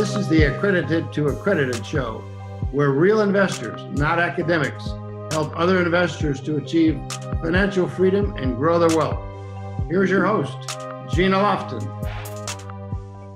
This is the Accredited to Accredited show, where real investors, not academics, help other investors to achieve financial freedom and grow their wealth. Here's your host, Gena Lofton.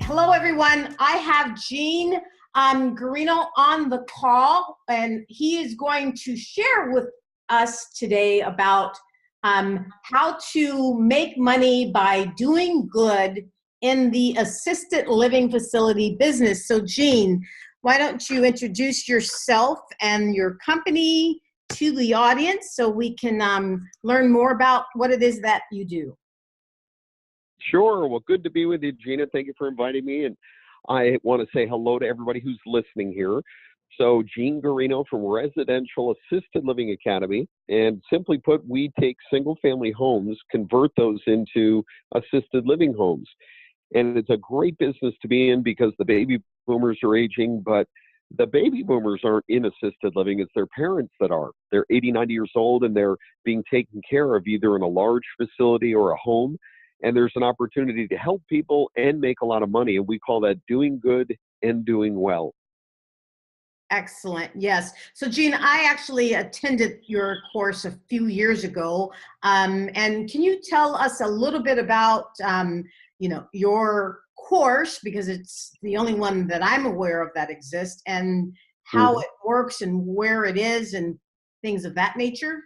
Hello, everyone. I have Gene Gaurino on the call, and he is going to share with us today about how to make money by doing good in the assisted living facility business. So, Gene, why don't you introduce yourself and your company to the audience so we can learn more about what it is that you do? Sure. Well, good to be with you, Gena. Thank you for inviting me. And I want to say hello to everybody who's listening here. So, Gene Gaurino from Residential Assisted Living Academy. And simply put, we take single-family homes, convert those into assisted living homes. And it's a great business to be in because the baby boomers are aging, but the baby boomers aren't in assisted living. It's their parents that are. They're 80, 90 years old, and they're being taken care of either in a large facility or a home. And there's an opportunity to help people and make a lot of money. And we call that doing good and doing well. Excellent. Yes. So, Gene, I actually attended your course a few years ago. And can you tell us a little bit about, your course, because it's the only one that I'm aware of that exists, and how it works and where it is and things of that nature?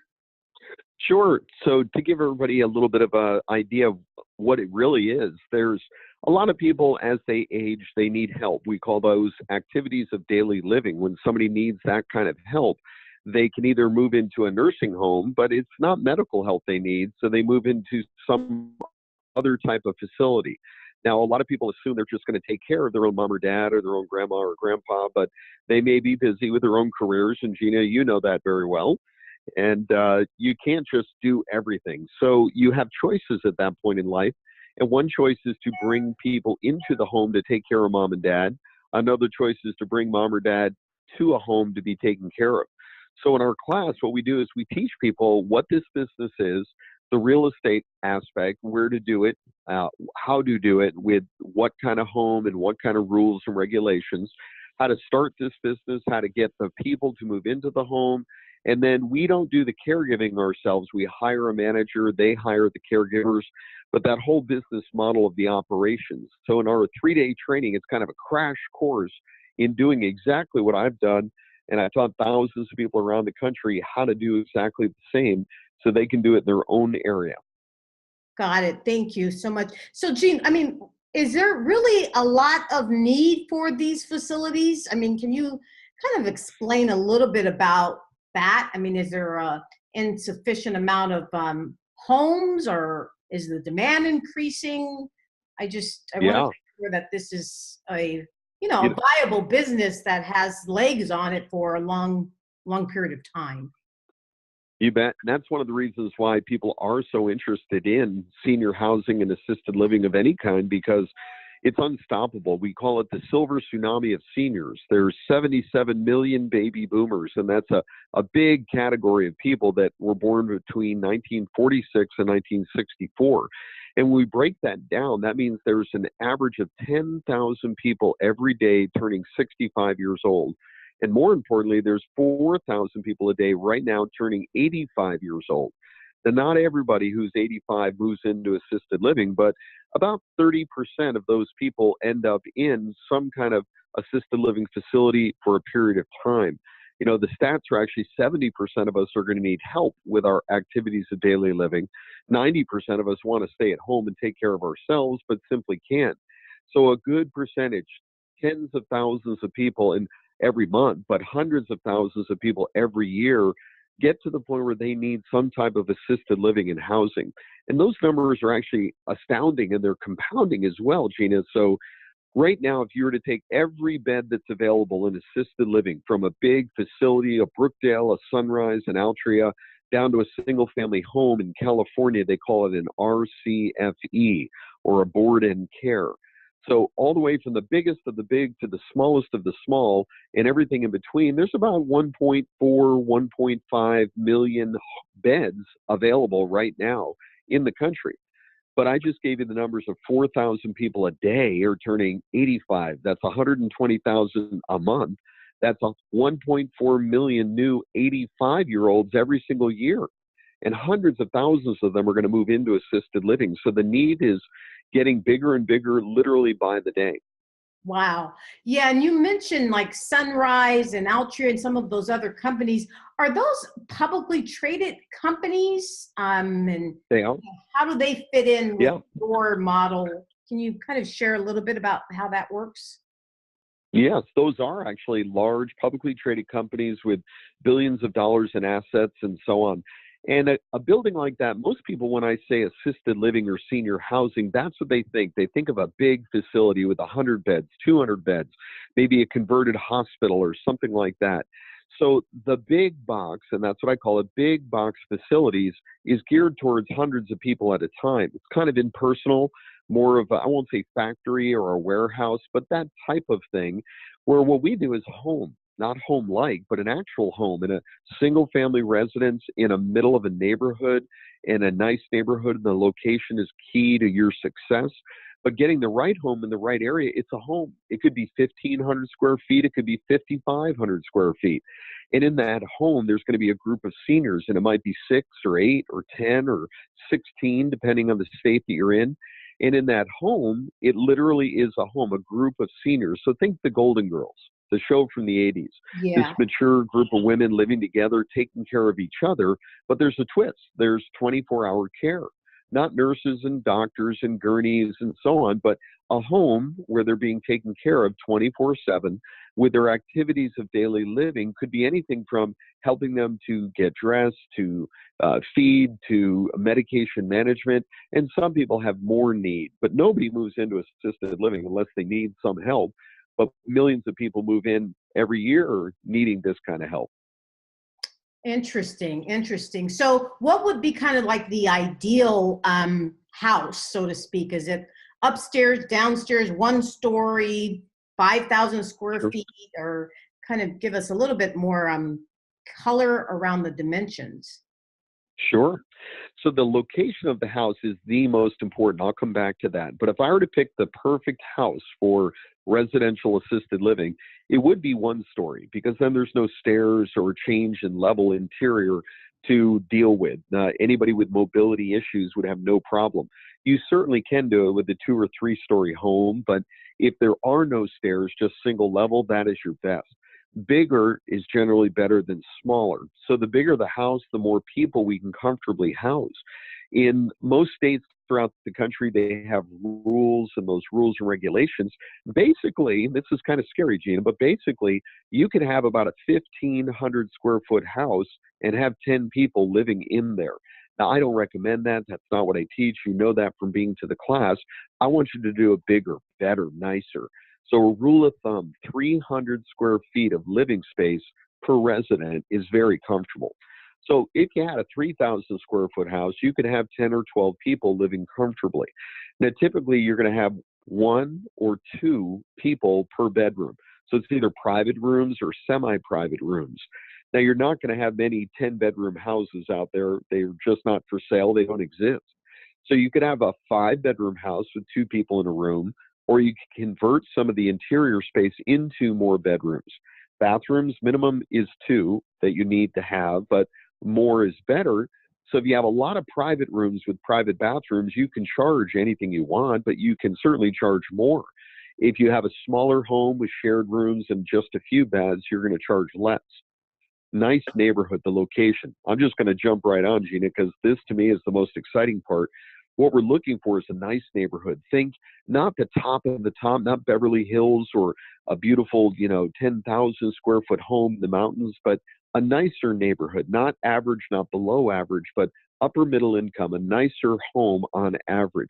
Sure. So to give everybody a little bit of an idea of what it really is, there's a lot of people as they age, they need help. We call those activities of daily living. When somebody needs that kind of help, they can either move into a nursing home, but it's not medical help they need, so they move into some other type of facility. Now, a lot of people assume they're just going to take care of their own mom or dad or their own grandma or grandpa, but they may be busy with their own careers. And Gena, you know that very well. And you can't just do everything. So you have choices at that point in life. And one choice is to bring people into the home to take care of mom and dad. Another choice is to bring mom or dad to a home to be taken care of. So in our class, what we do is we teach people what this business is, the real estate aspect, where to do it, how to do it, with what kind of home and what kind of rules and regulations, how to start this business, how to get the people to move into the home. And then we don't do the caregiving ourselves. We hire a manager, they hire the caregivers, but that whole business model of the operations. So in our 3-day training, it's kind of a crash course in doing exactly what I've done. And I taught thousands of people around the country how to do exactly the same so they can do it in their own area. Got it. Thank you so much. So, Gene, is there really a lot of need for these facilities? Can you kind of explain a little bit about that? Is there a insufficient amount of homes, or is the demand increasing? I want to make sure that this is a viable business that has legs on it for a long period of time. You bet. And that's one of the reasons why people are so interested in senior housing and assisted living of any kind, because it's unstoppable. We call it the silver tsunami of seniors. There's 77 million baby boomers, and that's a big category of people that were born between 1946 and 1964. And when we break that down, that means there's an average of 10,000 people every day turning 65 years old. And more importantly, there's 4,000 people a day right now turning 85 years old. Now, not everybody who's 85 moves into assisted living, but about 30% of those people end up in some kind of assisted living facility for a period of time. The stats are actually 70% of us are going to need help with our activities of daily living. 90% of us want to stay at home and take care of ourselves, but simply can't. So a good percentage, tens of thousands of people every month, but hundreds of thousands of people every year get to the point where they need some type of assisted living and housing. And those numbers are actually astounding, and they're compounding as well, Gena. So right now, if you were to take every bed that's available in assisted living, from a big facility, a Brookdale, a Sunrise, an Altria, down to a single family home in California, they call it an RCFE, or a board and care. So all the way from the biggest of the big to the smallest of the small and everything in between, there's about 1.4, 1.5 million beds available right now in the country. But I just gave you the numbers of 4,000 people a day are turning 85. That's 120,000 a month. That's 1.4 million new 85-year-olds every single year. And hundreds of thousands of them are going to move into assisted living. So the need is getting bigger and bigger literally by the day. Wow. Yeah, and you mentioned like Sunrise and Altria and some of those other companies. Are those publicly traded companies? And They are. how do they fit in with Yeah. your model? Can you kind of share a little bit about how that works? Yes, those are actually large publicly traded companies with billions of dollars in assets and so on. And a building like that, most people, when I say assisted living or senior housing, that's what they think. They think of a big facility with 100 beds, 200 beds, maybe a converted hospital or something like that. So the big box, and that's what I call it, big box facilities, is geared towards hundreds of people at a time. It's kind of impersonal, more of a, I won't say factory or a warehouse, but that type of thing, where what we do is home. Not home-like, but an actual home in a single-family residence in the middle of a neighborhood, in a nice neighborhood. And the location is key to your success. But getting the right home in the right area, it's a home. It could be 1,500 square feet. It could be 5,500 square feet. And in that home, there's going to be a group of seniors, and it might be 6 or 8 or 10 or 16, depending on the state that you're in. And in that home, it literally is a home, a group of seniors. So think the Golden Girls, the show from the 80s. Yeah. This mature group of women living together, taking care of each other. But there's a twist. There's 24-hour care, not nurses and doctors and gurneys and so on, but a home where they're being taken care of 24/7 with their activities of daily living. Could be anything from helping them to get dressed, to feed, to medication management. And some people have more need, but nobody moves into assisted living unless they need some help. But millions of people move in every year needing this kind of help. Interesting, interesting. So what would be kind of like the ideal house, so to speak? Is it upstairs, downstairs, one story, 5,000 square Sure. feet, or kind of give us a little bit more color around the dimensions? Sure. So the location of the house is the most important. I'll come back to that. But if I were to pick the perfect house for residential assisted living, it would be one story, because then there's no stairs or change in level interior to deal with. Anybody with mobility issues would have no problem. You certainly can do it with a 2 or 3 story home, but if there are no stairs, just single level, that is your best. Bigger is generally better than smaller. So the bigger the house, the more people we can comfortably house. In most states throughout the country, they have rules, and those rules and regulations, basically, this is kind of scary, Gena, but basically you can have about a 1,500 square foot house and have 10 people living in there. Now, I don't recommend that. That's not what I teach. You know that from being to the class. I want you to do it bigger, better, nicer. So a rule of thumb, 300 square feet of living space per resident is very comfortable. So if you had a 3,000 square foot house, you could have 10 or 12 people living comfortably. Now, typically you're going to have 1 or 2 people per bedroom. So it's either private rooms or semi-private rooms. Now, you're not going to have many 10-bedroom houses out there. They're just not for sale. They don't exist. So you could have a 5-bedroom house with 2 people in a room, or you can convert some of the interior space into more bedrooms. Bathrooms, minimum is 2 that you need to have, but more is better. So if you have a lot of private rooms with private bathrooms, you can charge anything you want, but you can certainly charge more. If you have a smaller home with shared rooms and just a few beds, you're going to charge less. Nice neighborhood, the location. I'm just going to jump right on, Gena, because this to me is the most exciting part. What we're looking for is a nice neighborhood. Think not the top of the top, not Beverly Hills or a beautiful, 10,000 square foot home in the mountains, but a nicer neighborhood, not average, not below average, but upper middle income, a nicer home on average,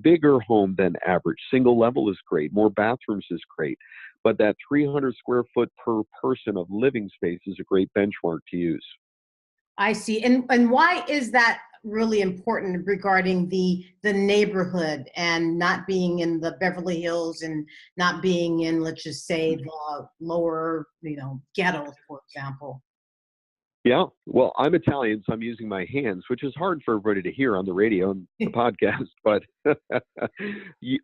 bigger home than average. Single level is great. More bathrooms is great. But that 300 square foot per person of living space is a great benchmark to use. I see. And why is that really important regarding the neighborhood and not being in the Beverly Hills and not being in, let's just say, the lower, ghettos, for example? Yeah, well, I'm Italian, so I'm using my hands, which is hard for everybody to hear on the radio and the podcast. But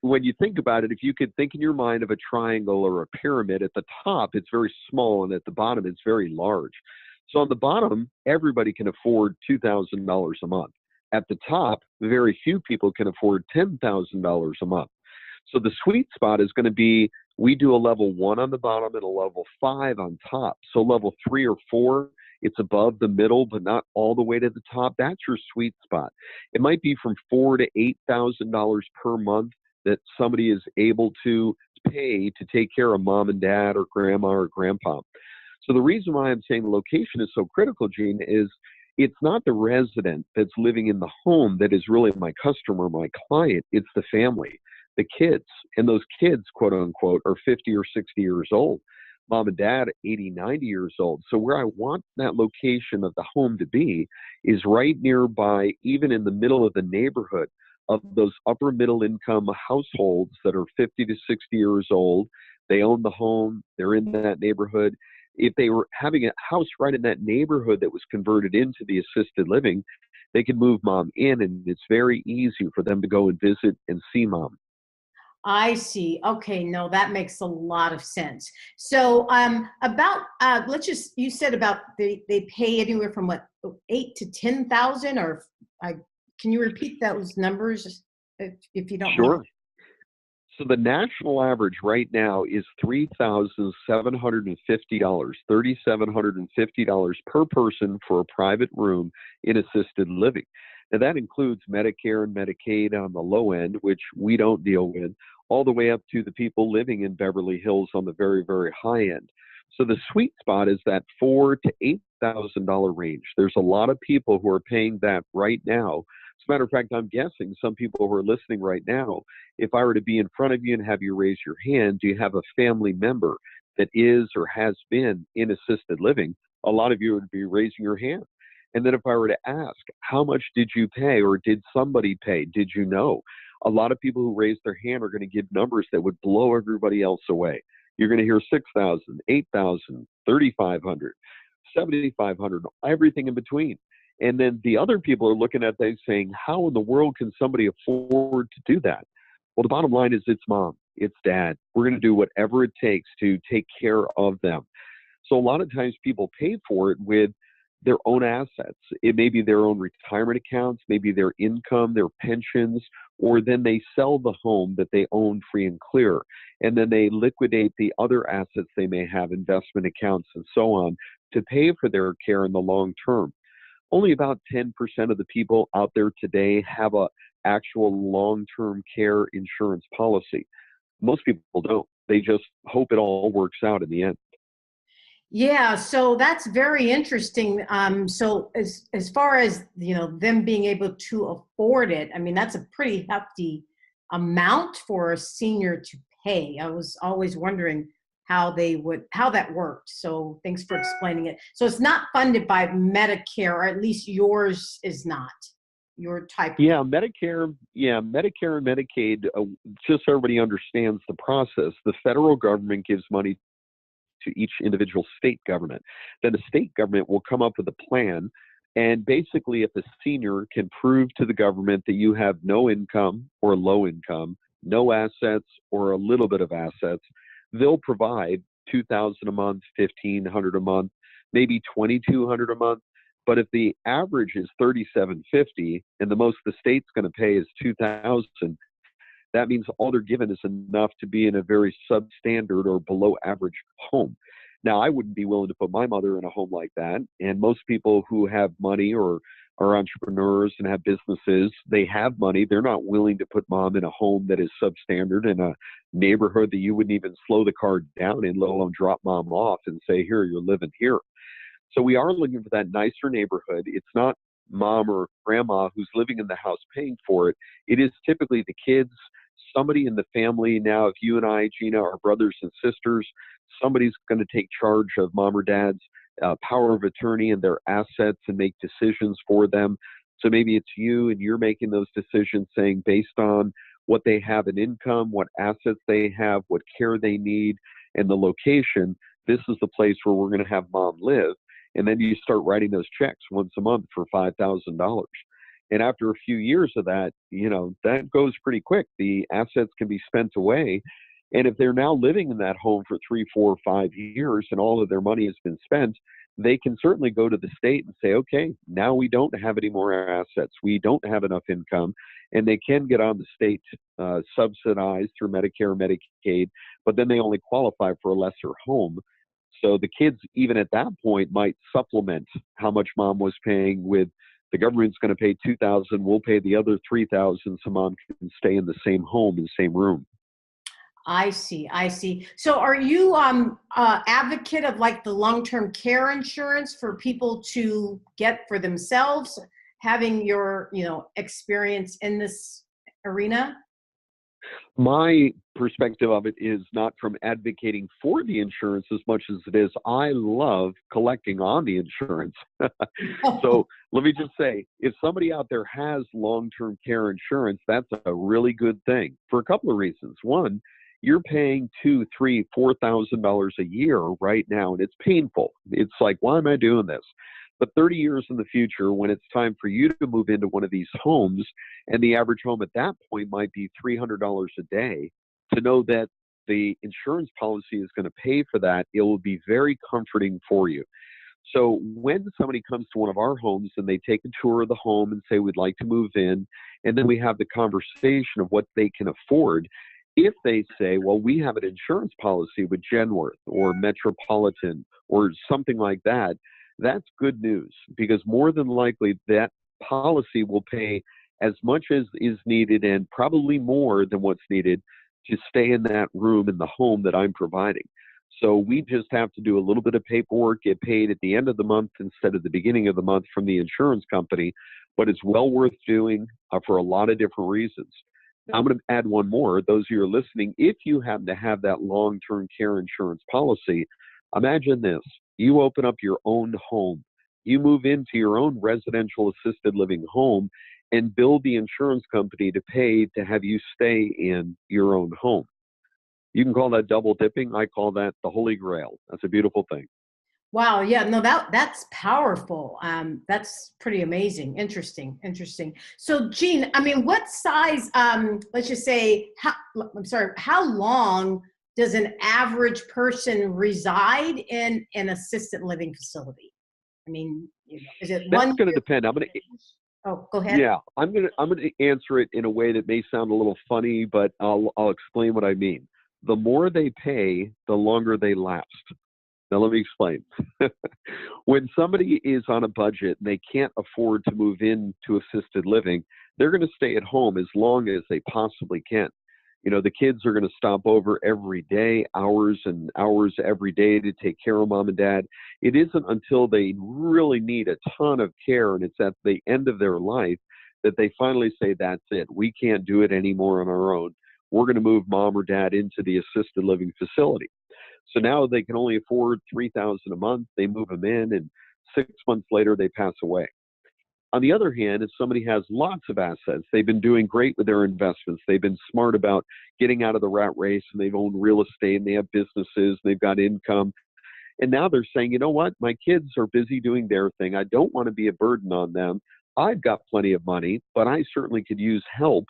when you think about it, if you could think in your mind of a triangle or a pyramid, at the top, it's very small, and at the bottom, it's very large. So on the bottom, everybody can afford $2,000 a month. At the top, very few people can afford $10,000 a month. So the sweet spot is going to be, we do a level 1 on the bottom and a level 5 on top. So level 3 or 4, it's above the middle, but not all the way to the top. That's your sweet spot. It might be from $4,000 to $8,000 per month that somebody is able to pay to take care of mom and dad or grandma or grandpa. So the reason why I'm saying location is so critical, Gene, is it's not the resident that's living in the home that is really my customer, my client. It's the family, the kids. And those kids, quote unquote, are 50 or 60 years old. Mom and dad, 80, 90 years old. So where I want that location of the home to be is right nearby, even in the middle of the neighborhood of those upper middle income households that are 50 to 60 years old. They own the home. They're in that neighborhood. If they were having a house right in that neighborhood that was converted into the assisted living, they could move mom in, and it's very easy for them to go and visit and see mom. I see. Okay, no, that makes a lot of sense. So, about you said about they pay anywhere from what, 8 to 10,000, or can you repeat those numbers if you don't mind? Sure. So the national average right now is $3,750, $3,750 per person for a private room in assisted living. Now that includes Medicare and Medicaid on the low end, which we don't deal with, all the way up to the people living in Beverly Hills on the very, very high end. So the sweet spot is that $4,000 to $8,000 range. There's a lot of people who are paying that right now. As a matter of fact, I'm guessing some people who are listening right now, if I were to be in front of you and have you raise your hand, do you have a family member that is or has been in assisted living? A lot of you would be raising your hand. And then if I were to ask, how much did you pay, or did somebody pay? Did you know? A lot of people who raise their hand are going to give numbers that would blow everybody else away. You're going to hear 6,000, 8,000, 3,500, 7,500, everything in between. And then the other people are looking at that saying, how in the world can somebody afford to do that? Well, the bottom line is it's mom, it's dad. We're going to do whatever it takes to take care of them. So a lot of times people pay for it with their own assets. It may be their own retirement accounts, maybe their income, their pensions, or then they sell the home that they own free and clear. And then they liquidate the other assets they may have, investment accounts and so on, to pay for their care in the long term. Only about 10% of the people out there today have a actual long-term care insurance policy. Most people don't. They just hope it all works out in the end. Yeah, so that's very interesting. So as far as them being able to afford it, I mean that's a pretty hefty amount for a senior to pay. I was always wondering how that worked. So thanks for explaining it. So it's not funded by Medicare, or at least yours is not. Your type. Medicare and Medicaid. Just so everybody understands the process, the federal government gives money to each individual state government. Then the state government will come up with a plan. And basically, if a senior can prove to the government that you have no income or low income, no assets or a little bit of assets, they'll provide $2,000 a month, $1,500 a month, maybe $2,200 a month. But if the average is $3,750 and the most the state's going to pay is $2,000, that means all they're given is enough to be in a very substandard or below average home. Now, I wouldn't be willing to put my mother in a home like that. And most people who have money or are entrepreneurs and have businesses, they have money. They're not willing to put mom in a home that is substandard, in a neighborhood that you wouldn't even slow the car down in, let alone drop mom off and say, here, you're living here. So we are looking for that nicer neighborhood. It's not mom or grandma who's living in the house paying for it. It is typically the kids, somebody in the family. Now, if you and I, Gena, are brothers and sisters, somebody's going to take charge of mom or dad's power of attorney and their assets and make decisions for them. So maybe it's you and you're making those decisions saying based on what they have in income, what assets they have, what care they need, and the location, this is the place where we're going to have mom live. And then you start writing those checks once a month for $5,000. And after a few years of that, that goes pretty quick. The assets can be spent away. And if they're now living in that home for 3, 4, 5 years and all of their money has been spent, they can certainly go to the state and say, okay, now we don't have any more assets. We don't have enough income. And they can get on the state subsidized through Medicare, Medicaid, but then they only qualify for a lesser home. So the kids, even at that point, might supplement how much mom was paying with the government's going to pay $2,000, we'll pay the other $3,000 so mom can stay in the same home, in the same room. I see. So are you advocate of like the long-term care insurance for people to get for themselves, having your, experience in this arena? My perspective of it is not from advocating for the insurance as much as it is I love collecting on the insurance. So let me just say, if somebody out there has long-term care insurance, that's a really good thing for a couple of reasons. One, you're paying $2,000, $3,000, $4,000 a year right now, and it's painful. It's like, why am I doing this? But 30 years in the future, when it's time for you to move into one of these homes, and the average home at that point might be $300 a day, to know that the insurance policy is going to pay for that, it will be very comforting for you. So when somebody comes to one of our homes and they take a tour of the home and say, we'd like to move in, and then we have the conversation of what they can afford, if they say, well, we have an insurance policy with Genworth or Metropolitan or something like that, that's good news, because more than likely that policy will pay as much as is needed and probably more than what's needed to stay in that room in the home that I'm providing. So we just have to do a little bit of paperwork, get paid at the end of the month instead of the beginning of the month from the insurance company, but it's well worth doing for a lot of different reasons. I'm going to add one more. Those of you who are listening, if you happen to have that long-term care insurance policy, imagine this. You open up your own home. You move into your own residential assisted living home and build the insurance company to pay to have you stay in your own home. You can call that double dipping. I call that the Holy Grail. That's a beautiful thing. Wow. Yeah, no, that's powerful. That's pretty amazing. Interesting. So Gene, what size, let's just say, how long does an average person reside in an assisted living facility? Is it one? That's going to depend. Oh, go ahead. Yeah, I'm going to answer it in a way that may sound a little funny, but I'll explain what I mean. The more they pay, the longer they last. Now, let me explain. When somebody is on a budget and they can't afford to move into assisted living, they're going to stay at home as long as they possibly can. The kids are going to stop over every day, hours and hours every day to take care of mom and dad. It isn't until they really need a ton of care and it's at the end of their life that they finally say, that's it. We can't do it anymore on our own. We're going to move mom or dad into the assisted living facility. So now they can only afford $3,000 a month. They move them in, and 6 months later, they pass away. On the other hand, if somebody has lots of assets, they've been doing great with their investments. They've been smart about getting out of the rat race, and they've owned real estate, and they have businesses, and they've got income. And now they're saying, you know what? My kids are busy doing their thing. I don't want to be a burden on them. I've got plenty of money, but I certainly could use help.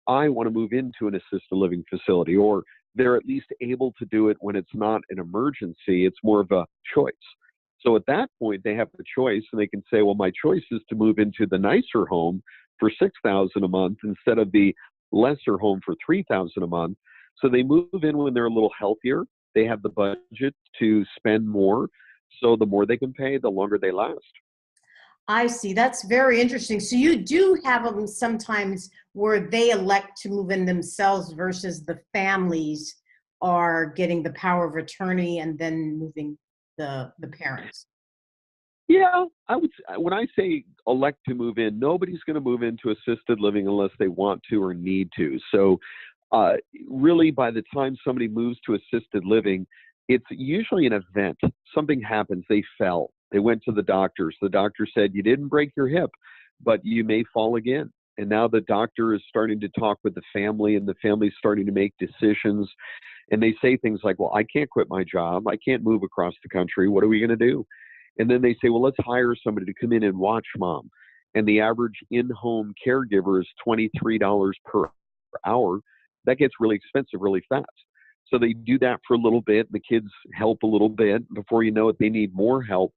I want to move into an assisted living facility, or they're at least able to do it when it's not an emergency. It's more of a choice. So at that point, they have the choice, and they can say, well, my choice is to move into the nicer home for $6,000 a month instead of the lesser home for $3,000 a month. So they move in when they're a little healthier. They have the budget to spend more. So the more they can pay, the longer they last. I see. That's very interesting. So you do have them sometimes where they elect to move in themselves versus the families are getting the power of attorney and then moving the parents. Yeah, when I say elect to move in, nobody's going to move into assisted living unless they want to or need to. So really, by the time somebody moves to assisted living, it's usually an event. Something happens. They fell. They went to the doctors. The doctor said, you didn't break your hip, but you may fall again. And now the doctor is starting to talk with the family, and the family's starting to make decisions. And they say things like, well, I can't quit my job. I can't move across the country. What are we going to do? And then they say, well, let's hire somebody to come in and watch mom. And the average in-home caregiver is $23 per hour. That gets really expensive really fast. So they do that for a little bit. The kids help a little bit. Before you know it, they need more help.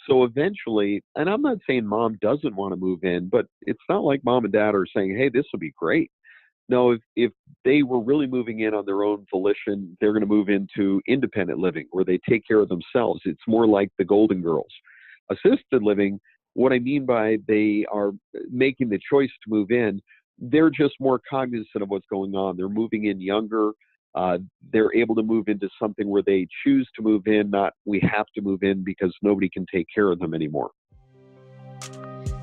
So eventually, and I'm not saying mom doesn't want to move in, but it's not like mom and dad are saying, hey, this will be great. No, if they were really moving in on their own volition, they're going to move into independent living where they take care of themselves. It's more like the Golden Girls. Assisted living, what I mean by they are making the choice to move in, they're just more cognizant of what's going on. They're moving in younger. They're able to move into something where they choose to move in, not we have to move in because nobody can take care of them anymore.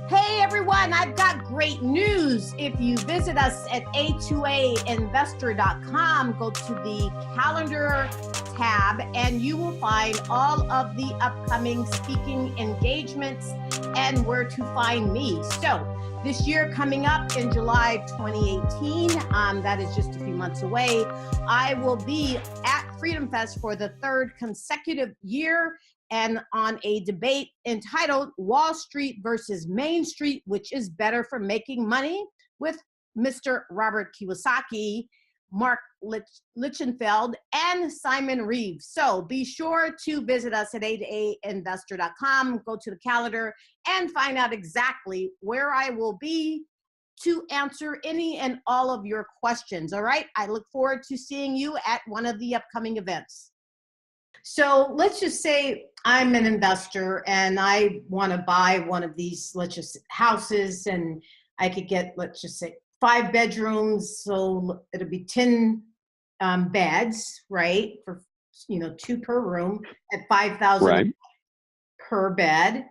Hey everyone, I've got great news. If you visit us at a2ainvestor.com, go to the calendar tab and you will find all of the upcoming speaking engagements and where to find me. So this year coming up in July 2018, that is just a few months away, I will be at Freedom Fest for the third consecutive year and on a debate entitled Wall Street versus Main Street, which is better for making money, with Mr. Robert Kiyosaki, Mark Lichtenfeld, and Simon Reeves. So be sure to visit us at a2ainvestor.com, go to the calendar, and find out exactly where I will be to answer any and all of your questions. All right, I look forward to seeing you at one of the upcoming events. So let's just say I'm an investor and I want to buy one of these, let's just houses, and I could get, let's just say 5 bedrooms. So it'll be 10 beds, right? For, 2 per room at $5,000 Right. per bed.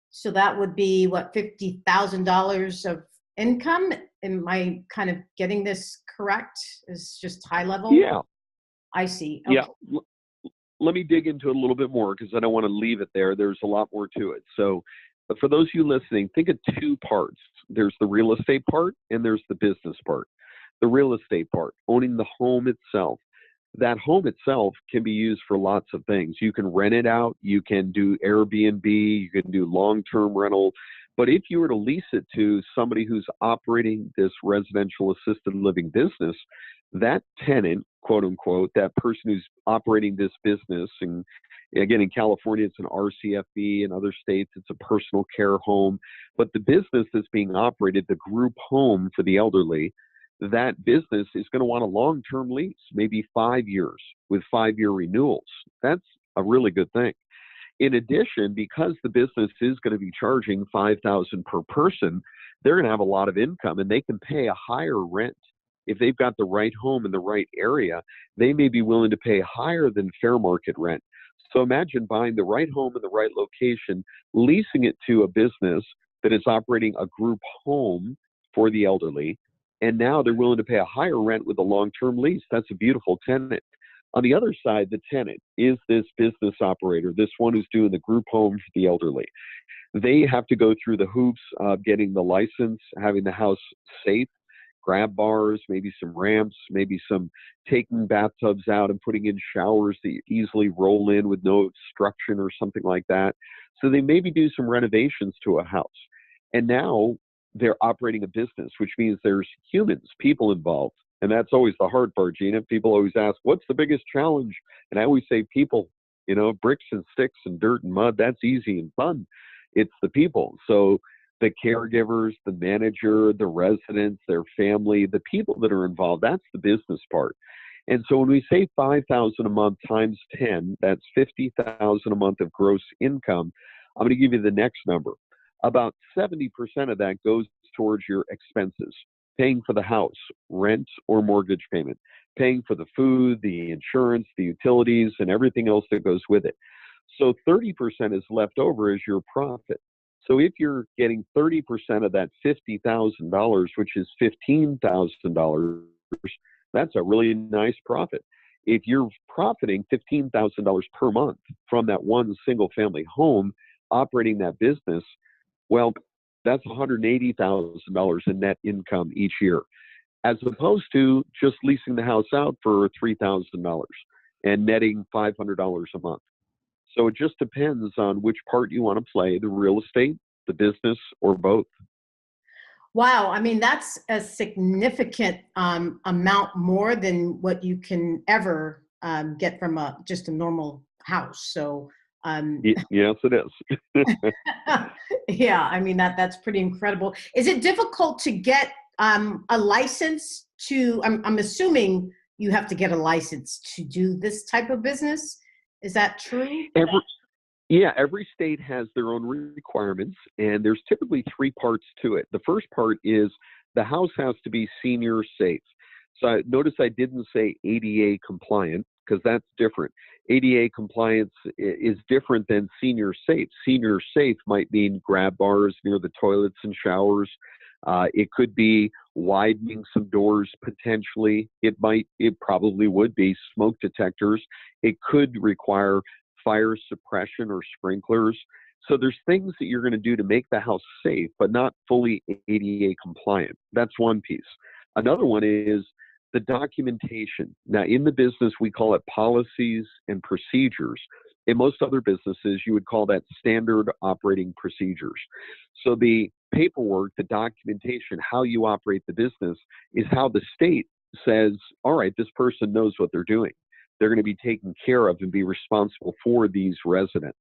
So that would be what, $50,000 of income. Am I kind of getting this correct? It's just high level? Yeah. I see. Okay. Yeah. Let me dig into it a little bit more because I don't want to leave it there. There's a lot more to it. So but for those of you listening, think of 2 parts. There's the real estate part and there's the business part. The real estate part, owning the home itself. That home itself can be used for lots of things. You can rent it out. You can do Airbnb. You can do long-term rental. But if you were to lease it to somebody who's operating this residential assisted living business, that tenant, quote unquote, that person who's operating this business, and again, in California, it's an RCFB. In other states, it's a personal care home. But the business that's being operated, the group home for the elderly, that business is going to want a long-term lease, maybe 5 years with 5-year renewals. That's a really good thing. In addition, because the business is going to be charging $5,000 per person, they're going to have a lot of income and they can pay a higher rent. If they've got the right home in the right area, they may be willing to pay higher than fair market rent. So imagine buying the right home in the right location, leasing it to a business that is operating a group home for the elderly, and now they're willing to pay a higher rent with a long-term lease. That's a beautiful tenant. On the other side, the tenant is this business operator, this one who's doing the group home for the elderly. They have to go through the hoops of getting the license, having the house safe, grab bars, maybe some ramps, maybe some taking bathtubs out and putting in showers that you easily roll in with no obstruction or something like that. So they maybe do some renovations to a house. And now they're operating a business, which means there's humans, people involved. And that's always the hard part, Gena. People always ask, what's the biggest challenge? And I always say people, bricks and sticks and dirt and mud, that's easy and fun. It's the people. So the caregivers, the manager, the residents, their family, the people that are involved, that's the business part. And so when we say $5,000 a month times 10, that's $50,000 a month of gross income. I'm going to give you the next number. About 70% of that goes towards your expenses, paying for the house, rent or mortgage payment, paying for the food, the insurance, the utilities, and everything else that goes with it. So 30% is left over as your profit. So if you're getting 30% of that $50,000, which is $15,000, that's a really nice profit. If you're profiting $15,000 per month from that one single family home operating that business, well, that's $180,000 in net income each year, as opposed to just leasing the house out for $3,000 and netting $500 a month. So it just depends on which part you want to play, the real estate, the business, or both. Wow, I mean, that's a significant amount more than what you can ever get from just a normal house. So, Yes, it is. yeah, I mean, that's pretty incredible. Is it difficult to get a license to, I'm assuming you have to get a license to do this type of business. Is that true? Every state has their own requirements, and there's typically three parts to it. The first part is the house has to be senior safe. So notice I didn't say ADA compliant because that's different. ADA compliance is different than senior safe. Senior safe might mean grab bars near the toilets and showers. It could be widening some doors potentially. It probably would be smoke detectors. It could require fire suppression or sprinklers. So there's things that you're going to do to make the house safe, but not fully ADA compliant. That's one piece. Another one is the documentation. Now, in the business, we call it policies and procedures. In most other businesses, you would call that standard operating procedures. So the paperwork, the documentation, how you operate the business is how the state says, all right, this person knows what they're doing. They're going to be taken care of and be responsible for these residents.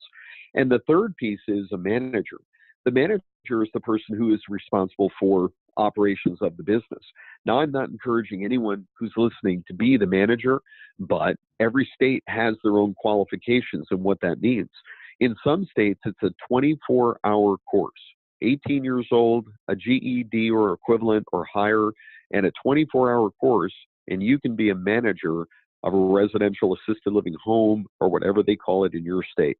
And the third piece is a manager. The manager is the person who is responsible for operations of the business. Now, I'm not encouraging anyone who's listening to be the manager, but every state has their own qualifications and what that means. In some states, it's a 24-hour course, 18 years old, a GED or equivalent or higher, and a 24-hour course, and you can be a manager of a residential assisted living home or whatever they call it in your state.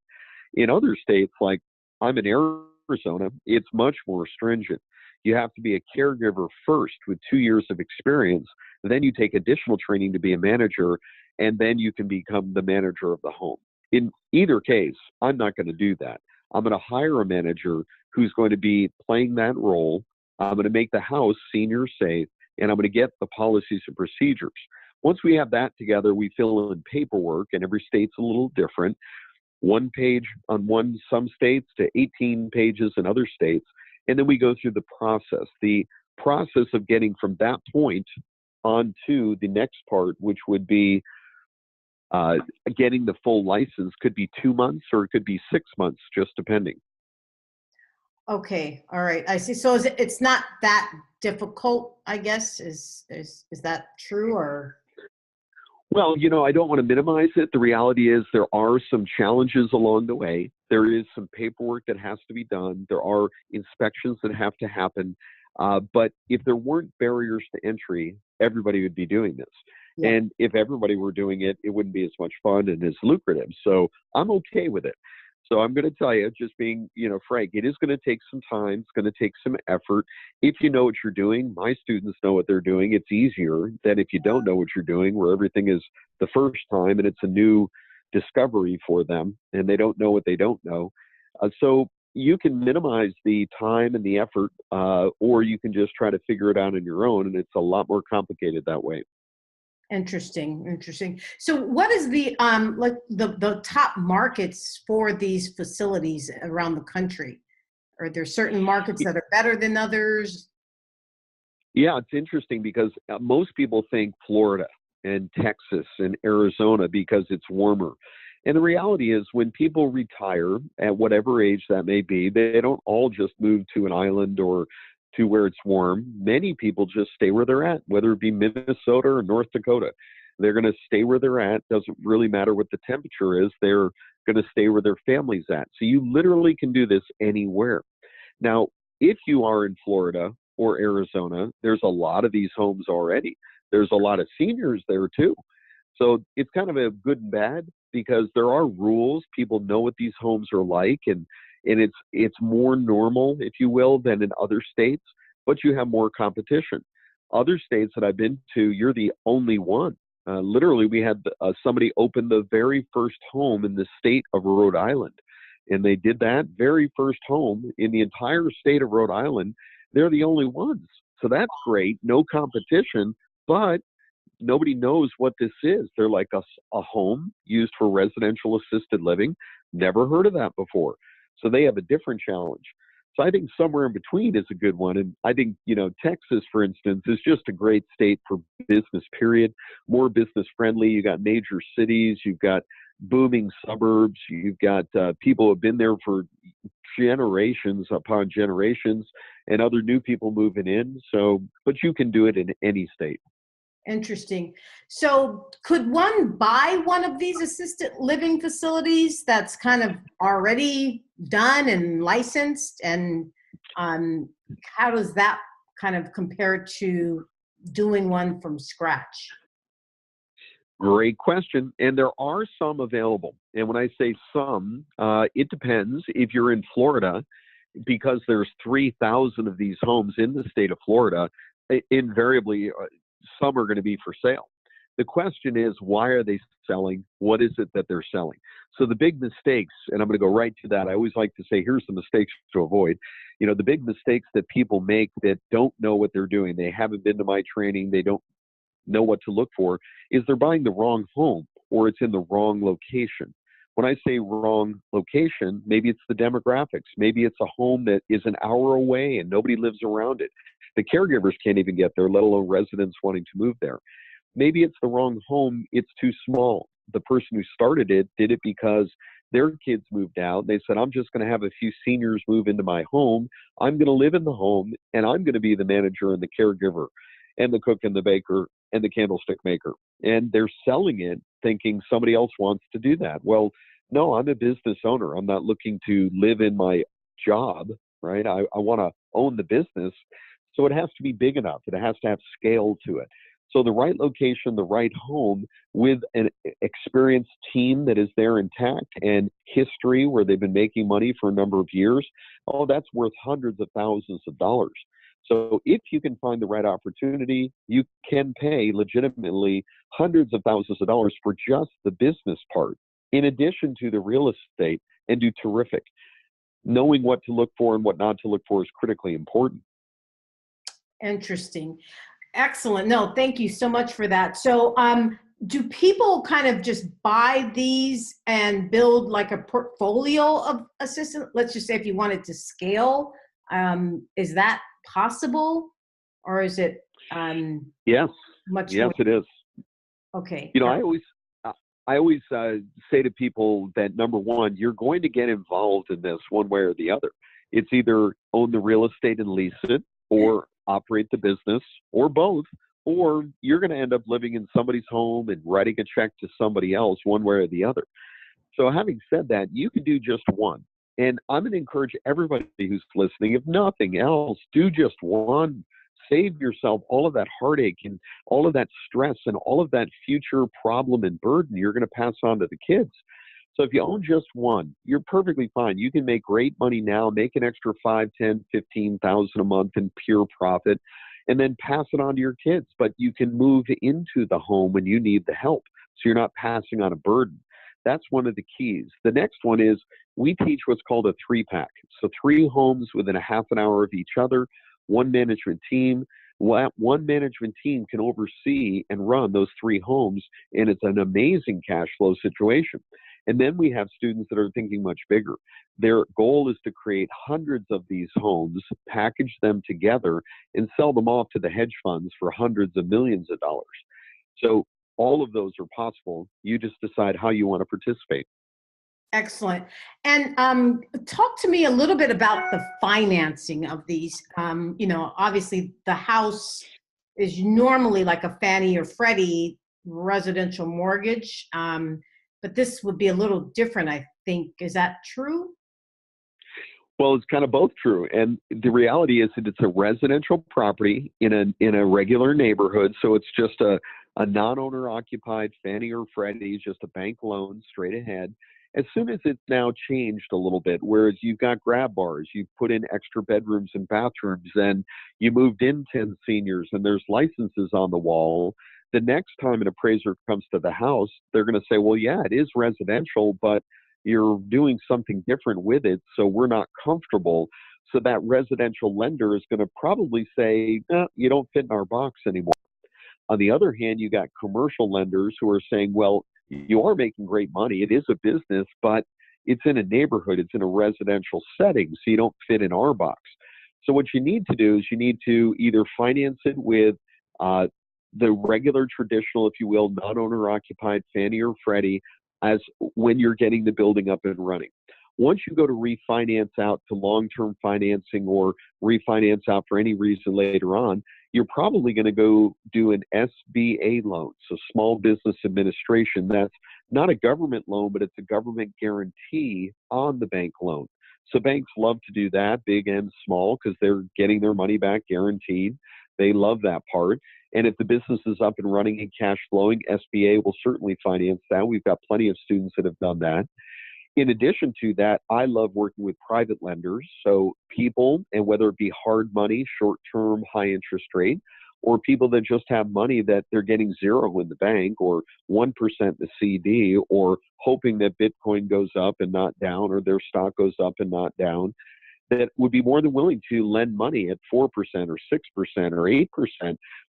In other states, like I'm in Arizona, it's much more stringent. You have to be a caregiver first with 2 years of experience. Then you take additional training to be a manager, and then you can become the manager of the home. In either case, I'm not going to do that. I'm going to hire a manager who's going to be playing that role. I'm going to make the house senior safe, and I'm going to get the policies and procedures. Once we have that together, we fill in paperwork, and every state's a little different. 1 page on some states to 18 pages in other states. And then we go through the process. The process of getting from that point on to the next part, which would be getting the full license, could be 2 months or it could be 6 months, just depending. Okay, all right, I see. So it's not that difficult, I guess. Is that true or? Well, I don't want to minimize it. The reality is there are some challenges along the way. There is some paperwork that has to be done. There are inspections that have to happen. But if there weren't barriers to entry, everybody would be doing this. Yeah. And if everybody were doing it, it wouldn't be as much fun and as lucrative. So I'm okay with it. So I'm going to tell you, just being, frank, it is going to take some time. It's going to take some effort. If you know what you're doing, my students know what they're doing. It's easier than if you don't know what you're doing, where everything is the first time and it's a new discovery for them and they don't know what they don't know. So you can minimize the time and the effort, or you can just try to figure it out on your own. And it's a lot more complicated that way. Interesting. So what is the like the top markets for these facilities around the country? Are there certain markets that are better than others? Yeah, it's interesting because most people think Florida and Texas and Arizona because it's warmer. And the reality is when people retire at whatever age that may be, they don't all just move to an island or to where it's warm. Many people just stay where they're at, whether it be Minnesota or North Dakota. They're going to stay where they're at. Doesn't really matter what the temperature is. They're going to stay where their family's at. So you literally can do this anywhere. Now, if you are in Florida or Arizona, there's a lot of these homes already. There's a lot of seniors there too. So it's kind of a good and bad because there are rules. People know what these homes are like, and it's more normal, if you will, than in other states, but you have more competition. Other states that I've been to, you're the only one. Literally, we had somebody open the very first home in the state of Rhode Island, and they did that very first home in the entire state of Rhode Island. They're the only ones. So that's great. No competition, but nobody knows what this is. They're like a home used for residential assisted living. never heard of that before. So they have a different challenge. So I think somewhere in between is a good one. And I think, Texas, for instance, is just a great state for business, period. More business friendly. You got major cities, you've got booming suburbs, you've got people who have been there for generations upon generations, and other new people moving in. So, but you can do it in any state. Interesting. So could one buy one of these assisted living facilities that's kind of already done and licensed? And how does that kind of compare to doing one from scratch? Great question. And there are some available. And when I say some, it depends. If you're in Florida, because there's 3,000 of these homes in the state of Florida, invariably some are going to be for sale. The question is, why are they selling? What is it that they're selling? So the big mistakes, and I'm going to go right to that. I always like to say, here's the mistakes to avoid. The big mistakes that people make that don't know what they're doing. They haven't been to my training. They don't know what to look for, is they're buying the wrong home, or it's in the wrong location. When I say wrong location, maybe it's the demographics. Maybe it's a home that is an hour away and nobody lives around it. The caregivers can't even get there, let alone residents wanting to move there. Maybe it's the wrong home. It's too small. The person who started it did it because their kids moved out. They said, I'm just going to have a few seniors move into my home. I'm going to live in the home, and I'm going to be the manager and the caregiver and the cook and the baker and the candlestick maker. And they're selling it thinking somebody else wants to do that. Well, no, I'm a business owner. I'm not looking to live in my job, right? I want to own the business. So it has to be big enough. It has to have scale to it. So the right location, the right home with an experienced team that is there intact and history where they've been making money for a number of years, that's worth hundreds of thousands of dollars. So if you can find the right opportunity, you can pay legitimately hundreds of thousands of dollars for just the business part, in addition to the real estate, and do terrific. Knowing what to look for and what not to look for is critically important. Interesting. Excellent. No, thank you so much for that. So do people kind of just buy these and build like a portfolio of assistant? Let's just say if you wanted to scale, is that possible, or is it yes much yes more? It is. Okay. I always say to people that, number one, you're going to get involved in this one way or the other. It's either own the real estate and lease it, or operate the business, or both, or you're going to end up living in somebody's home and writing a check to somebody else, one way or the other. So having said that, you can do just one. And I'm going to encourage everybody who's listening, if nothing else, do just one. Save yourself all of that heartache and all of that stress and all of that future problem and burden you're going to pass on to the kids. So if you own just one, you're perfectly fine. You can make great money now, make an extra 5, 10, 15,000 a month in pure profit, and then pass it on to your kids. But you can move into the home when you need the help, so you're not passing on a burden. That's one of the keys. The next one is we teach what's called a 3-pack. So 3 homes within a half an hour of each other, one management team. One management team can oversee and run those 3 homes, and it's an amazing cash flow situation. And then we have students that are thinking much bigger. Their goal is to create hundreds of these homes, package them together, and sell them off to the hedge funds for hundreds of millions of dollars. So all of those are possible. You just decide how you want to participate. Excellent. And talk to me a little bit about the financing of these. Obviously the house is normally like a Fannie or Freddie residential mortgage, but this would be a little different, I think. Is that true? Well, it's kind of both true. And the reality is that it's a residential property in a regular neighborhood. So it's just a non-owner occupied Fannie or Freddie, just a bank loan straight ahead. As soon as it's now changed a little bit, whereas you've got grab bars, you've put in extra bedrooms and bathrooms, and you moved in 10 seniors, and there's licenses on the wall, the next time an appraiser comes to the house, they're going to say, well, yeah, it is residential, but you're doing something different with it, so we're not comfortable. So that residential lender is going to probably say, you don't fit in our box anymore. On the other hand, you got commercial lenders who are saying, well, you are making great money. It is a business, but It's in a neighborhood, it's in a residential setting, so you don't fit in our box. So what you need to do is you need to either finance it with the regular traditional, if you will, non-owner occupied Fannie or Freddie as when you're getting the building up and running. Once you go to refinance out to long-term financing or refinance out for any reason later on, you're probably going to go do an SBA loan, so Small Business Administration. That's not a government loan, but it's a government guarantee on the bank loan. So banks love to do that, big and small, because they're getting their money back guaranteed. They love that part. And if the business is up and running and cash flowing, SBA will certainly finance that. We've got plenty of students that have done that. In addition to that, I love working with private lenders. So people, and whether it be hard money, short-term, high interest rate, or people that just have money that they're getting zero in the bank or 1% in the CD, or hoping that Bitcoin goes up and not down, or their stock goes up and not down, that would be more than willing to lend money at 4% or 6% or 8%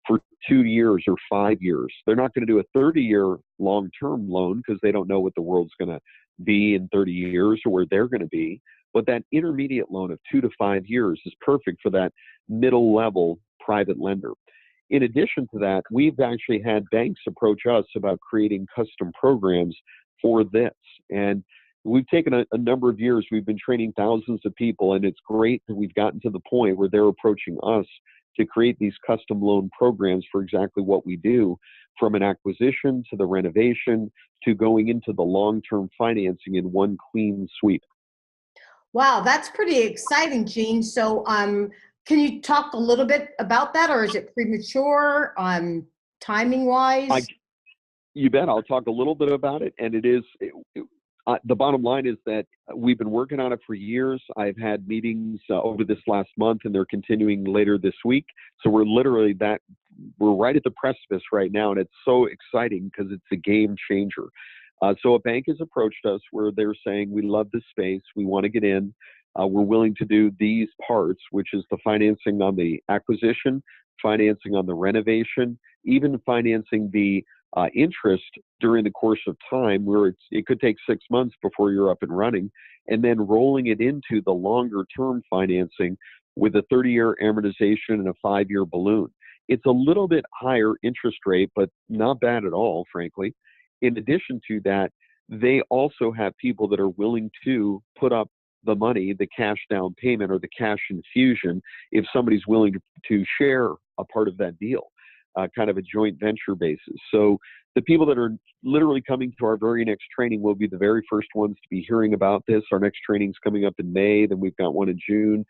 for 2 years or 5 years. They're not going to do a 30-year long-term loan because they don't know what the world's going to be in 30 years or where they're going to be. But that intermediate loan of 2 to 5 years is perfect for that middle level private lender. In addition to that, we've actually had banks approach us about creating custom programs for this. And we've taken a number of years. We've been training thousands of people, and it's great that we've gotten to the point where they're approaching us to create these custom loan programs for exactly what we do, from an acquisition to the renovation to going into the long-term financing in one clean sweep. Wow, that's pretty exciting, Gene. So can you talk a little bit about that, or is it premature timing-wise? You bet. I'll talk a little bit about it. And it is, the bottom line is that we've been working on it for years. I've had meetings over this last month, and they're continuing later this week. So we're right at the precipice right now, and it's so exciting because it's a game changer. So a bank has approached us where they're saying, we love this space, we want to get in, we're willing to do these parts, which is the financing on the acquisition, financing on the renovation, even financing the interest during the course of time, where it could take 6 months before you're up and running, and then rolling it into the longer term financing with a 30-year amortization and a 5-year balloon. It's a little bit higher interest rate, but not bad at all, frankly. In addition to that, they also have people that are willing to put up the money, the cash down payment or the cash infusion, if somebody's willing to share a part of that deal. Kind of a joint venture basis. So the people that are literally coming to our very next training will be the very first ones to be hearing about this. Our next training's coming up in May, then we've got one in June.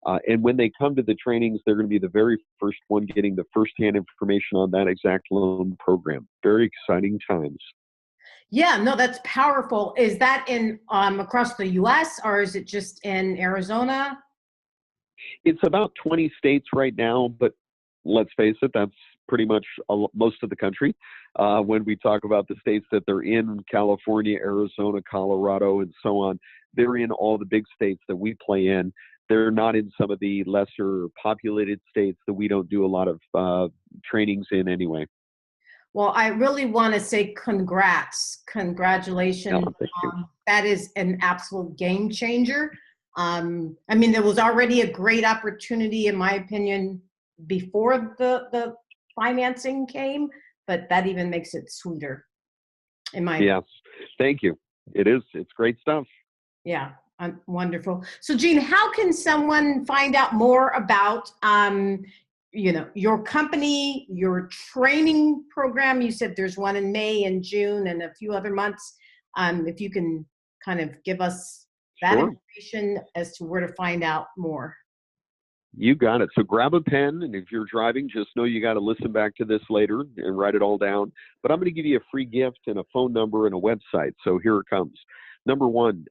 And when they come to the trainings, they're going to be the very first one getting the firsthand information on that exact loan program. Very exciting times. Yeah, no, that's powerful. Is that in across the U.S. or is it just in Arizona? It's about 20 states right now, but let's face it, that's pretty much most of the country. When we talk about the states that they're in, California, Arizona, Colorado, and so on, they're in all the big states that we play in. They're not in some of the lesser populated states that we don't do a lot of trainings in anyway. Well, I really want to say congratulations. No, thank you. That is an absolute game changer. I mean, there was already a great opportunity, in my opinion, before the financing came, but that even makes it sweeter, in my opinion. Yes, thank you. It's great stuff. Yeah, wonderful. So, Gene, how can someone find out more about your company, your training program? You said there's one in May and June and a few other months. If you can kind of give us that Sure. information as to where to find out more. You got it. So grab a pen, and if you're driving, just know you got to listen back to this later and write it all down. But I'm going to give you a free gift and a phone number and a website. So here it comes. Number one,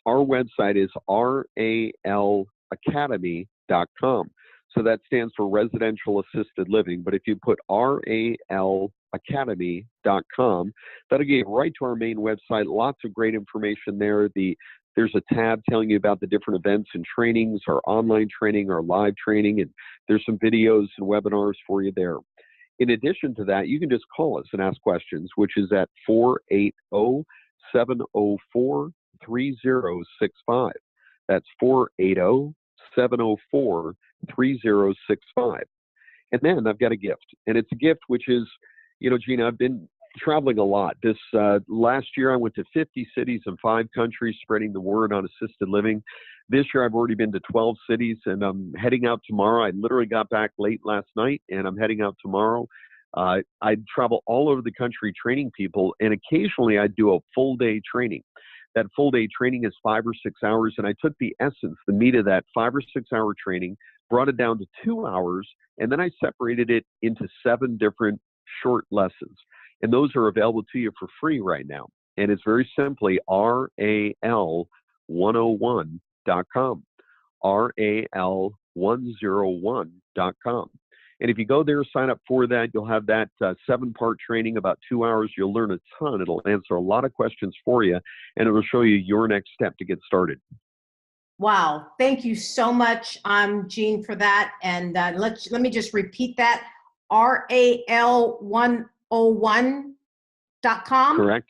our website is RALacademy.com. So that stands for Residential Assisted Living. But if you put RALacademy.com, that'll get you right to our main website. Lots of great information there. There's a tab telling you about the different events and trainings, our online training, our live training, and there's some videos and webinars for you there. In addition to that, you can just call us and ask questions, which is at 480-704-3600. 480-704-3065. That's 480-704-3065. And then I've got a gift, and it's a gift which is, Gena, I've been traveling a lot. This last year, I went to 50 cities in 5 countries, spreading the word on assisted living. This year, I've already been to 12 cities, and I'm heading out tomorrow. I literally got back late last night, and I'm heading out tomorrow. I travel all over the country training people, and occasionally I do a full day training. That full day training is 5 or 6 hours, and I took the essence, the meat of that 5 or 6 hour training, brought it down to 2 hours, and then I separated it into 7 different short lessons. And those are available to you for free right now. And it's very simply RAL101.com, RAL101.com. And if you go there, sign up for that, you'll have that 7-part training, about 2 hours. You'll learn a ton. It'll answer a lot of questions for you, and it will show you your next step to get started. Wow. Thank you so much, Gene, for that. And let me just repeat that, RAL101.com. Correct.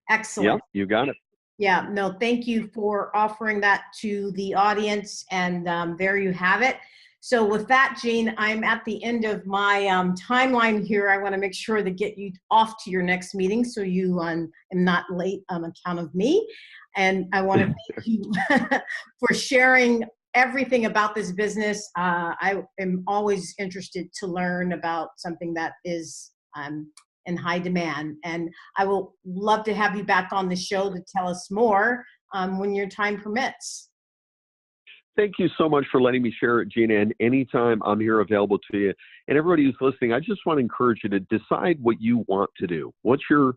Excellent. Yep, you got it. Yeah, no, thank you for offering that to the audience. And there you have it. So with that, Gene, I'm at the end of my timeline here. I want to make sure to get you off to your next meeting so you am not late on account of me. And I want to thank you for sharing everything about this business. I am always interested to learn about something that is in high demand. And I will love to have you back on the show to tell us more when your time permits. Thank you so much for letting me share it, Gena. And anytime I'm here available to you. And everybody who's listening, I just want to encourage you to decide what you want to do. What's your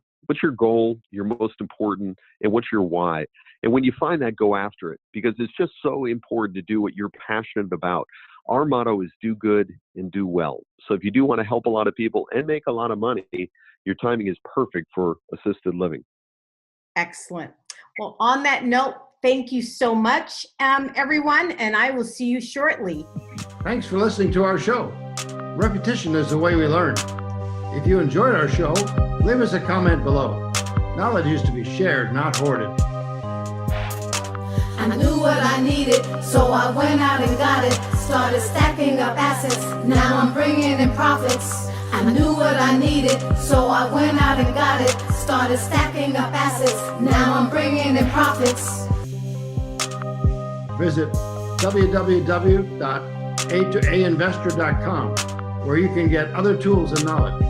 goal, your most important, and what's your why? And when you find that, go after it, because it's just so important to do what you're passionate about. Our motto is do good and do well. So if you do want to help a lot of people and make a lot of money, your timing is perfect for assisted living. Excellent. Well, on that note, thank you so much, everyone, and I will see you shortly. Thanks for listening to our show. Repetition is the way we learn. If you enjoyed our show, leave us a comment below. Knowledge is to be shared, not hoarded. I knew what I needed, so I went out and got it. Started stacking up assets, now I'm bringing in profits. I knew what I needed, so I went out and got it. Started stacking up assets, now I'm bringing in profits. Visit www.a2ainvestor.com, where you can get other tools and knowledge.